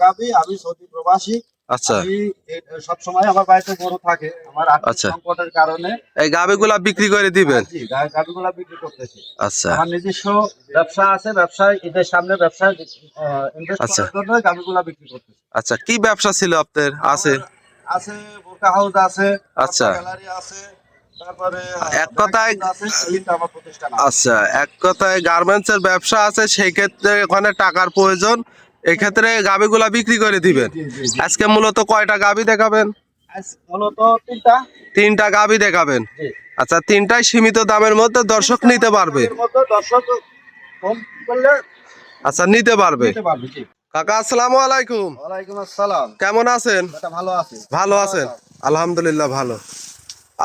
গাভী, আমি সৌদি প্রবাসী। আচ্ছা আমি সব সময় আমার বাড়িতে গরু থাকে, আমার আর্থিক আচ্ছা সংকটের কারণে এই গাভিগুলা বিক্রি করে দিবেন? জি গাভীগুলা বিক্রি করতেছি। আচ্ছা আমার নিজস্ব ব্যবসা আছে, ব্যবসায় ঈদের সামনে ব্যবসায় ইনভেস্ট আচ্ছা করার জন্য গাভীগুলা বিক্রি করতেছি। আচ্ছা কি ব্যবসা ছিল আপনার? আছে আমার আছে বোরকা হাউস আছে, আচ্ছা গ্যালারি আছে, তারপরে এক ব্যাগ কথায় হাউস আছে, এই তিনটা আমার প্রতিষ্ঠান আছে। আচ্ছা এক কথায় গার্মেন্টস এর ব্যবসা আছে, সেই ক্ষেত্রে ওখানে টাকার প্রয়োজন, এক্ষেত্রে গাভিগুলা বিক্রি করে জি দিবেন। জি জি জি। আজকে মূলত কয়টা গাভি দেখাবেন? আজ মূলত তিনটা। তিনটা গাভি দেখাবেন। জি আচ্ছা তিনটাই সীমিত দামের মধ্যে দর্শক নিতে পারবে? এর মধ্যে দর্শক ফোন করলে আচ্ছা নিতে পারবে। নিতে পারবে। জি। কাকা আসসালামু আলাইকুম, ওয়ালাইকুম আসসালাম। কেমন আছেন? এটা ভালো আছে। ভালো আছেন? আলহামদুলিল্লাহ ভালো।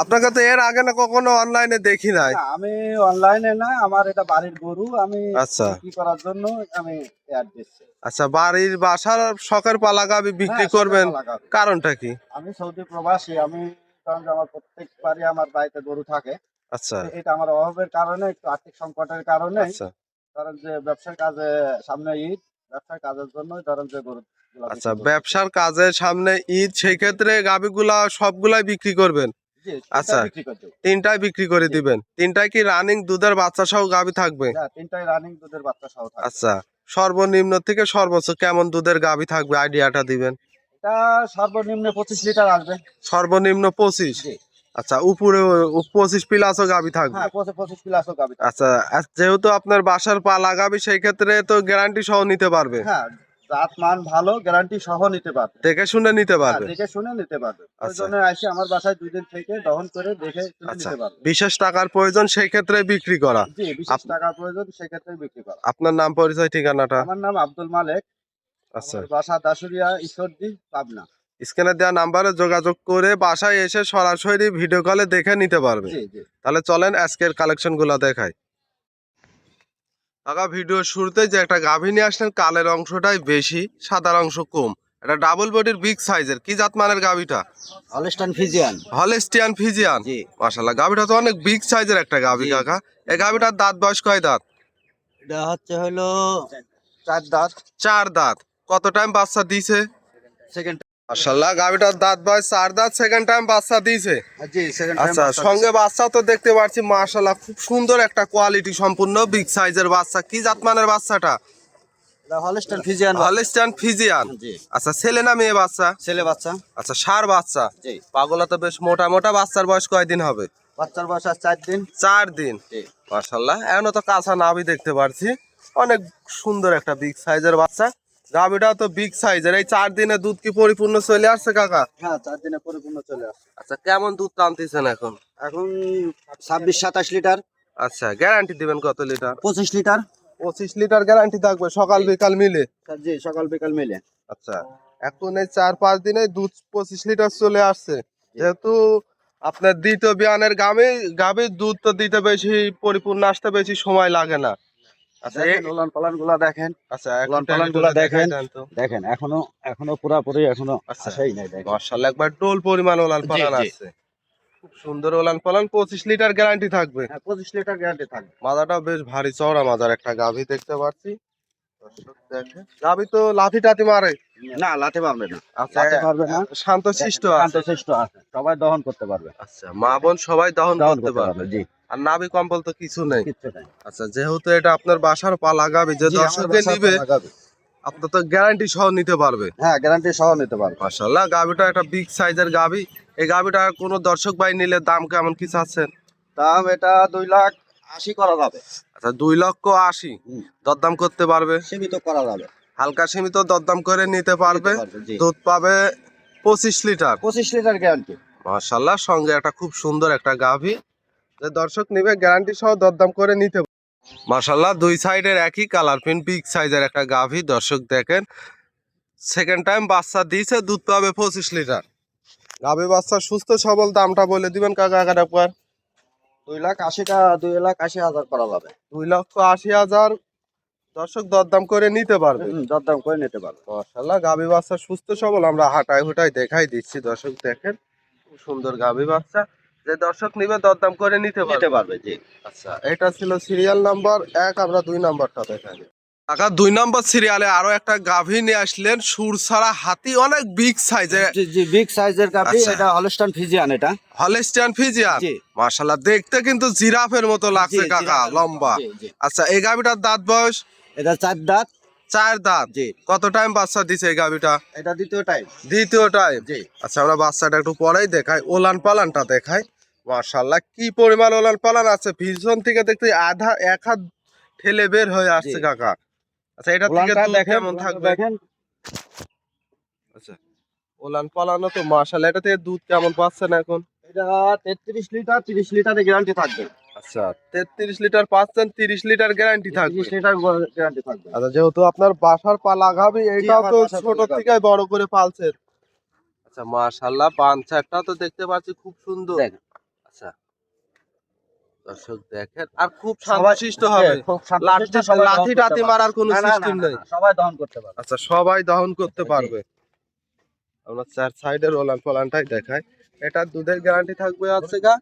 আপনাকে তো এর আগে না কখনো অনলাইনে দেখি নাই। না, আমি অনলাইনে না, আমার এটা বাড়ির গরু, আমি আচ্ছা বিক্রি করার জন্য আমি অ্যাড দিচ্ছি। আচ্ছা বাড়ির বাসার শখের পালা গাভি বিক্রি হ্যাঁ, করবেন, সকালবেলা গাভী। কারণটা কি? আমি সৌদি প্রবাসী, আমি কারণ যে আমার প্রত্যেকবারই আমার বাড়িতে গরু থাকে। আচ্ছা এটা আমার অভাবের কারণে, একটু আর্থিক সংকটের কারণে, আচ্ছা ধরেন যে ব্যবসার কাজে সামনে ঈদ, ব্যবসার কাজের জন্য ধরেন যে গরু আচ্ছা ব্যবসার কাজের সামনে ঈদ, সেই ক্ষেত্রে গাভিগুলা সবগুলাই বিক্রি করবেন? জি আচ্ছা বিক্রি করতে। তিনটাই বিক্রি করে জি। দিবেন? তিনটাই কি রানিং দুধের বাচ্চা সহ গাভি থাকবে? হ্যাঁ, তিনটাই রানিং দুধের বাচ্চা সহ থাকবে। আচ্ছা সর্বনিম্ন থেকে সর্বোচ্চ কেমন দুধের গাভি থাকবে আইডিয়াটা দিবেন? এটা সর্বনিম্ন 25 লিটার আসবে। সর্বনিম্ন 25? জি। আচ্ছা উপরে 25 প্লাসও গাভি থাকবে? হ্যাঁ, 25 প্লাসও গাভী থাকবে। আচ্ছা যেহেতু আপনার বাসার পালা গাভি, সেই ক্ষেত্রে তো গ্যারান্টি সহ নিতে পারবে? হ্যাঁ, জাত মান ভালো, গ্যারান্টি সহ নিতে পারবে। দেখে শুনে নিতে হ্যাঁ, পারবে? দেখে শুনে নিতে পারবে। আচ্ছা প্রয়োজনে এসে আমার বাসায় 2 দিন থেকে দহন করে দেখে শুনে আচ্ছা নিতে পারবে। বিশেষ টাকার প্রয়োজন, সেই ক্ষেত্রে বিক্রি করা? জি, বিশেষ টাকা প্রয়োজন, সেক্ষেত্রে বিক্রি করা। আপনার নাম পরিচয় ঠিকানাটা? আমার নাম আব্দুল মালেক। আচ্ছা আমার বাসা দাসুরিয়া, ঈশ্বরদী, পাবনা। স্ক্রিনে দেওয়া নাম্বারে যোগাযোগ করে বাসায় এসে সরাসরি ভিডিও কলে দেখে নিতে পারবে। জি জি। তাহলে চলেন আজকের কালেকশন গুলা দেখাই। কাকা ভিডিওর শুরুতে যে একটা গাভী নিয়ে আসলেন, কালের অংশটাই বেশি, সাদার অংশ কম, এটা ডাবল বডির বিগ সাইজের, কি জাত মানের গাভীটা? Holstein Friesian. Holstein Friesian? জি। মাশাআল্লাহ গাভীটা তো অনেক বিগ সাইজের একটা গাভী। জি। কাকা এই গাভীটার দাঁত বয়স কয় দাঁত? এটা হচ্ছে হলো 4 দাঁত। 4 দাঁত। কত টাইম বাচ্চা দিছে? সেকেন্ড। মাশাআল্লাহ গাভীটার দাঁত বয়স 4 দাঁত, সেকেন্ড টাইম বাচ্চা দিছে। জি, সেকেন্ড টাইম। আচ্ছা সঙ্গে বাচ্চাও তো দেখতে পাচ্ছি, মাশাআল্লাহ খুব সুন্দর একটা কোয়ালিটি সম্পূর্ণ বিগ সাইজের বাচ্চা, কি জাত মানের বাচ্চাটা? এটা হলস্টাইন ফ্রিজিয়ান। Holstein Friesian? জি। আচ্ছা ছেলে না মেয়ে বাচ্চা? ছেলে বাচ্চা। আচ্ছা ষাঁড় বাচ্চা? জি। পাগলা তো বেশ মোটা মোটা। বাচ্চার বয়স কয়দিন হবে? বাচ্চার বয়স আজ 4 দিন। 4 দিন? জি। মাশাআল্লাহ এখনো তো কাঁচা নাভি দেখতে পাচ্ছি, অনেক সুন্দর একটা বিগ সাইজের বাচ্চা। গাভীটাও তো বিগ সাইজের। এই 4 দিনে দুধ কি পরিপূর্ণ চলে আসছে কাকা? হ্যাঁ, 4 দিনে পরিপূর্ণ চলে আসছে। আচ্ছা কেমন দুধ টানতেছেন এখন? এখন 26-27 লিটার। আচ্ছা গ্যারান্টি দিবেন কত লিটার? 25 লিটার। 25 লিটার গ্যারান্টি থাকবে সকাল বিকাল মিলে? জি, সকাল বিকাল মিলে। আচ্ছা এখন এই 4-5 দিনে দুধ 25 লিটার চলে আসছে, যেহেতু আপনার দ্বিতীয় বিয়ানের গাভীর দুধ তো দিতে বেশি, পরিপূর্ণ আসতে বেশি সময় লাগে না। আচ্ছা দেখেন উলান পালান গুলা দেখেন। আচ্ছা উলান পালান গুলা দেখেন। দেখেন এখনো পুরাপুরি এখনো আচ্ছা আসেই নাই। দেখেন মাশাআল্লাহ একবার টোল পরিমাণ ওলান জি, পালান জি। আছে, খুব সুন্দর ওলান পালান। 25 লিটার গ্যারান্টি থাকবে? হ্যাঁ, 25 লিটার গ্যারান্টি থাকবে। মাজাটাও বেশ ভারী চওড়া মাজার একটা গাভী দেখতে পাচ্ছি। দর্শক দেখেন গাভী তো লাথি টাথি মারে? না, লাথি মারবে না। আচ্ছা লাথি মারবে না। শান্তশিষ্ট আছে? শান্তশিষ্ট আছে। সবাই দহন করতে পারবে। আচ্ছা মা বোন সবাই দহন দহন করতে পারবে? জি। আর নাভি কম্বল তো কিছু নেই? কিচ্ছু নাই। আচ্ছা যেহেতু এটা আপনার বাসার পালা গাভী, যে জি, আমার দর্শকে বাসার নিবে পালা গাভী। আপনার তো গ্যারান্টি সহ নিতে পারবে? হ্যাঁ, গ্যারান্টি সহ নিতে পারবে। মাশাআল্লাহ গাভীটা একটা বিগ সাইজের গাভী। এই গাভীটা কোনো দর্শক ভাই নিলে দাম কেমন কি চাচ্ছেন? দাম এটা 2,80,000 করা যাবে। আচ্ছা 2,80,000 দরদাম করতে পারবে? সীমিত করা যাবে। হালকা সীমিত দরদাম করে নিতে পারবে। নিতে পারবে, জি। দুধ পাবে 25 লিটার? 25 litre guarantee. মাশাআল্লাহ সঙ্গে একটা খুব সুন্দর একটা গাভী, যে দর্শক নিবে গ্যারান্টি সহ দরদাম করে নিতে। মাশাআল্লাহ দুই সাইডের একই কালার প্রিন্ট, বিগ সাইজের একটা গাভী। দর্শক দেখেন সেকেন্ড টাইম বাচ্চা দিয়েছে, দুধ পাবে 25 লিটার। গাভী বাচ্চা সুস্থ সবল, দামটা বলে দিবেন কাকা একবার? 2,80,000 করা যাবে। 2,80,000 দর্শক দরদাম করে নিতে পারবে? দরদাম করে নিতে পারবে। মাশাআল্লাহ গাভী বাচ্চা সুস্থ সবল, আমরা হাঁটায় হুটায় দেখাই দিচ্ছি। দর্শক দেখেন খুব সুন্দর গাভী বাচ্চা, যে দর্শক নিবে দরদাম করে নিতে নিতে পারবে, জি। আচ্ছা এটা ছিল সিরিয়াল নাম্বার 1, আমরা 2 নাম্বারটা দেখাই। কাকা 2 নম্বর সিরিয়ালে আরো একটা গাভী নিয়ে আসলেন সুরছাড়া হাতি, অনেক বিগ সাইজের। জি জি, বিগ সাইজের গাভি। আচ্ছা। এটা হলস্টাইন ফ্রিজিয়ান। এটা হলস্টাইন ফ্রিজিয়ান। জি মাশাআল্লাহ, দেখতে কিন্তু জিরাফের মতো লাগছে জি, কাকা, জিরাফের মতো। লম্বা। জি জি। আচ্ছা, এই গাভীটার দাঁত বয়স? এটা 4 দাঁত। 4 দাঁত। জি। কত টাইম বাচ্চা দিছে এই গাভীটা? এটা দ্বিতীয় টাইম। দ্বিতীয় টাইম। জি। আচ্ছা, আমরা বাচ্চাটা একটু পরেই দেখাই, ওলান পালানটা দেখাই। মাশাআল্লাহ, কি পরিমাণ ওলান পালান আছে, পিছন থেকে দেখতে আধা এক হাত ঠেলে বের হয়ে জি। আসছে কাকা। আচ্ছা, এটা থেকে উলানটা দুধ দেখেন, কেমন উলানটা থাকবে? দেখেন। আচ্ছা, ওলান পালানো তো মাশাআল্লাহ, এটা থেকে দুধ কেমন পাচ্ছেন এখন? এটা 33 লিটার, 30 লিটারের গ্যারান্টি থাকবে। আচ্ছা, 33 লিটার পাচ্ছেন, 30 লিটার গ্যারান্টি থাকবে। 30 লিটার গ্যারান্টি থাকবে। আচ্ছা, যেহেতু আপনার বাসার পালা গাভী, এটাও আমার তো বাসার ছোট পালা গাভী। থেকে বড় করে পালছেন। আচ্ছা, মাশাআল্লাহ, বানচারটা তো দেখতে পাচ্ছি খুব সুন্দর। দেখেন। আচ্ছা, দর্শক দেখেন, আর খুব সবাই শান্তশিষ্ট হবে। খুব শান্তশিষ্ট, সবাই দহন লাঠি করতে টাঠি পারবে। মারার কোনো না, না, না, সিস্টেম না, নেই। না, সবাই দহন করতে পারবে। আচ্ছা, সবাই দহন করতে জি। পারবে। আমরা চার সাইডের ওলান পালানটাই দেখাই। এটা দুধের গ্যারান্টি থাকবে হচ্ছে গা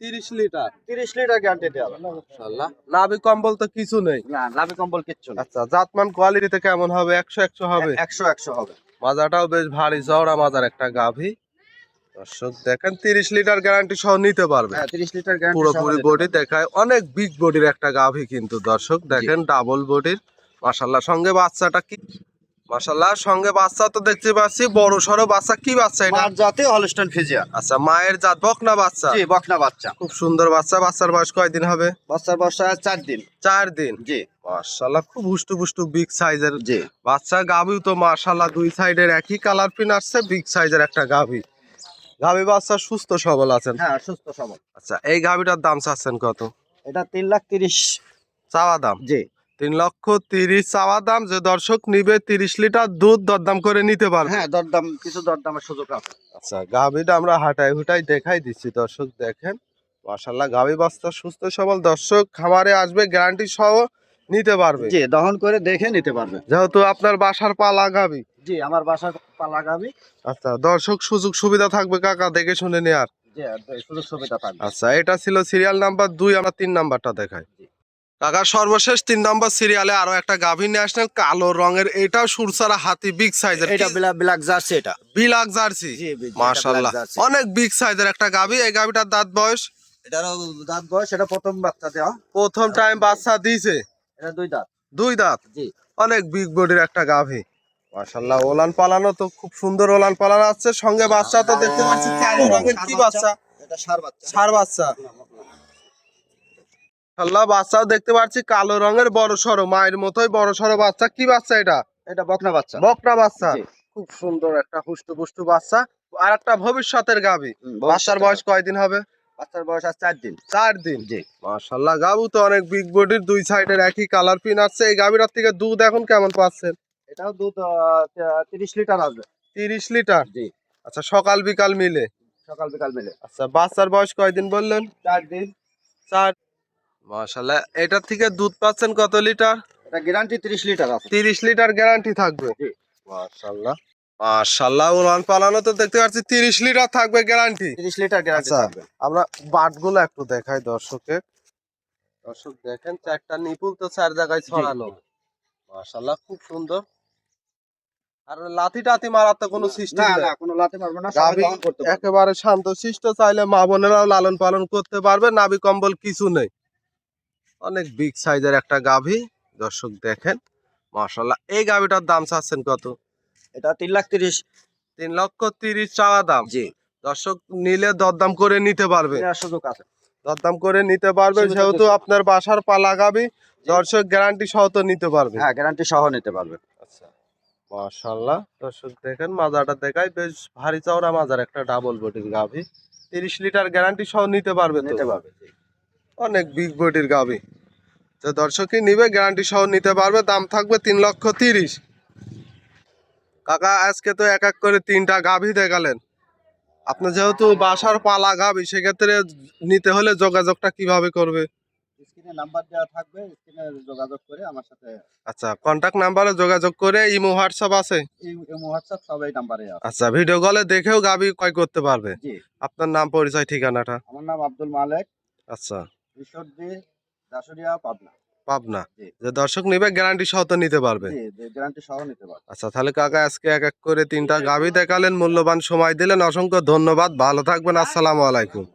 30 লিটার। 30 লিটার গ্যারান্টি দেওয়া হবে। মাশাআল্লাহ, নাভি কম্বল তো কিছু নেই। না, নাভি কম্বল কিচ্ছু না। আচ্ছা, জাতমান কোয়ালিটিতে কেমন হবে? 100 হবে। 100 হবে। মাজাটাও বেশ ভারী চওড়া মাজার একটা গাভী। দর্শক দেখেন, 30 লিটার গ্যারান্টি সহ নিতে পারবে। হ্যাঁ, 30 লিটার গ্যারান্টি সহ পুরোপুরি নিতে বডি পারবে। দেখায়, অনেক বিগ বডির একটা গাভী কিন্তু দর্শক দেখেন, ডাবল বডির। মাশাআল্লাহ, সঙ্গে বাচ্চাটা কি, মাশাআল্লাহ, সঙ্গে বাচ্চা তো দেখতে পাচ্ছি বড় সড়ো বাচ্চা। কি বাচ্চা এটা? মার জাতে হলস্টাইন ফ্রিজিয়ান। আচ্ছা, মায়ের জাত বকনা বাচ্চা। জি, বকনা বাচ্চা। খুব সুন্দর বাচ্চা। বাচ্চার বয়স কয়দিন হবে? বাচ্চার বয়স 4 দিন। 4 দিন। জি মাশাআল্লাহ, খুব হুষ্টু পুষ্টু বিগ সাইজের জি। বাচ্চা। গাভীও তো মাশাআল্লাহ দুই সাইডের একই কালার পিন আসছে, বিগ সাইজের একটা গাভী। গাভী বাচ্চা সুস্থ সবল আছেন। হ্যাঁ, সুস্থ সবল। আচ্ছা, এই গাভীটার দাম চাচ্ছেন কত? এটা 3,30,000। চাওয়া দাম জি 3,30,000 চাওয়া দাম। যে দর্শক নিবে 30 লিটার দুধ দরদাম করে নিতে পারবে। হ্যাঁ, দরদাম, কিছু দরদামের সুযোগ আছে। আচ্ছা, গাভীটা আমরা হাঁটাই হুটাই দেখাই দিচ্ছি দর্শক দেখেন। মাশাআল্লাহ, গাভী বাচ্চা সুস্থ সবল। দর্শক খামারে আসবে, গ্যারান্টি সহ নিতে পারবে। জি, দহন করে দেখে নিতে পারবে। যেহেতু আপনার বাসার পালা গাভী। জি, আমার বাসার পালা গাভী। আচ্ছা, দর্শক সুযোগ সুবিধা থাকবে কাকা, দেখে শুনে নেয়ার। জি, সুযোগ সুবিধা থাকবে। আচ্ছা, এটা ছিল সিরিয়াল নাম্বার 2। আমরা 3 নাম্বারটা দেখাই। কাকা, সর্বশেষ 3 নাম্বার সিরিয়ালে আরো একটা গাভী নিয়ে আসলেন, কালো রঙের। এটাও সুরসারা হাতি, বিগ সাইজের। এটা ব্ল্যাক জার্সি। এটা বিলাক জার্সি। জি, জি, এটা মাশাআল্লাহ, black jersey। অনেক বিগ সাইজের একটা গাভী। এই গাভীটার দাঁত বয়স? এটারও দাঁত বয়স, এটা প্রথম বাচ্চা দেওয়া। প্রথম টাইম বাচ্চা দিয়েছে। এটা 2 দাঁত। 2 দাঁত। জি অনেক বিগ বডির একটা গাভী। মাশাআল্লাহ, ওলান পালানো তো খুব সুন্দর ওলান পালানো আছে। সঙ্গে বাচ্চা তো দেখতে পাচ্ছি কালো রঙের। কি বাচ্চা? এটা ষাঁড় বাচ্চা। ষাঁড় বাচ্চা। আল্লাহ, বাচ্চাও দেখতে পাচ্ছি কালো রঙের, বড় সড়ো, মায়ের মতোই বড় সড়ো বাচ্চা। কি বাচ্চা এটা? এটা বকনা বাচ্চা। বকনা বাচ্চা। জি। খুব সুন্দর একটা হুষ্টু পুষ্টু বাচ্চা। আর একটা ভবিষ্যতের গাভী। ভবিষ্যতের বাচ্চার বয়স কয়দিন হবে? বাচ্চার বয়স আজ 4 দিন। 4 দিন। জি। মাশাআল্লাহ, গাভী তো অনেক বিগ বডির, দুই সাইডের একই কালার পিন আছে। এই গাভীটার থেকে দুধ এখন কেমন পাচ্ছেন? এটাও দুধ 30 লিটার আসবে। 30 লিটার। জি। আচ্ছা, সকাল বিকাল মিলে। সকাল বিকাল মিলে। আচ্ছা, বাচ্চার বয়স কয়দিন বললেন? 4 দিন। 4। মাশাআল্লাহ, এটার থেকে দুধ পাচ্ছেন কত লিটার? এটা গ্যারান্টি 30 লিটার আছে। 30 লিটার গ্যারান্টি থাকবে। জি। মাশাআল্লাহ, মাশাআল্লাহ, উলান পালানো তো দেখতে পাচ্ছি 30 লিটার থাকবে গ্যারান্টি। 30 লিটার গ্যারান্টি আচ্ছা, থাকবে। আমরা বাটগুলো একটু দেখাই দর্শকের। দর্শক দেখেন, 4টা নিপুল তো 4 জায়গায় ছড়ানো। মাশাআল্লাহ, খুব সুন্দর। আর লাথি টাথি মারার তো কোনো সিস্টেম না নেই। না, কোনো লাতে পারবে না, সবাই গাভী দহন করতে পারবে। একেবারে শান্তশিষ্ট, চাইলে মা বোনেরাও লালন পালন করতে পারবে। নাভি কম্বল কিছু নেই। অনেক বিগ সাইজের একটা গাভী। দর্শক দেখেন, মাশাআল্লাহ, এই গাভীটার দাম চাচ্ছেন কত? এটা 3,30,000। 3,30,000 চাওয়া দাম। জি। দর্শক নিলে দরদাম করে নিতে পারবে। এর সুযোগ আছে। দরদাম করে নিতে পারবে, সীমিত যেহেতু কিছু। আপনার বাসার পালা গাভী। দর্শক গ্যারান্টি সহ তো নিতে পারবে। হ্যাঁ, গ্যারান্টি সহ নিতে পারবে। আচ্ছা, মাশাআল্লাহ, দর্শক দেখেন, মাজাটা দেখায়, বেশ ভারী চওড়া মাজার একটা ডাবল বডির গাভী। 30 লিটার গ্যারান্টি সহ নিতে পারবে তো। নিতে পারবে। জি। অনেক বিগ বডির গাভী। যে দর্শকই নিবে গ্যারান্টি সহ নিতে পারবে। দাম থাকবে 3,30,000। কাকা, আজকে তো এক এক করে 3টা গাভী দেখালেন। আপনি যেহেতু বাসার পালা গাভী, সেক্ষেত্রে নিতে হলে যোগাযোগটা কিভাবে করবে? স্ক্রিনে নাম্বার দেওয়া থাকবে, স্ক্রিনে যোগাযোগ করে আমার সাথে। আচ্ছা, কন্টাক্ট নাম্বারে যোগাযোগ করে। ইমো হোয়াটসঅ্যাপ আছে? এই হোয়াটসঅ্যাপ সবাই নাম্বারে আছে। আচ্ছা, ভিডিও কলে দেখেও গাভী ক্রয় করতে পারবে। জি। আপনার নাম, পরিচয়, ঠিকানাটা? আমার নাম আব্দুল মালেক, আচ্ছা, ঈশ্বরদী, দাসুরিয়া, পাবনা। পাবনা। জি। যে দর্শক নিবে গ্যারান্টি সহ তো নিতে পারবে। জি, গ্যারান্টি সহ নিতে পারবে। আচ্ছা, তাহলে কাকা আজকে এক এক করে 3টা গাভী দেখালেন, মূল্যবান সময় দিলেন, অসংখ্য ধন্যবাদ। ভালো থাকবেন, আসসালামু আলাইকুম।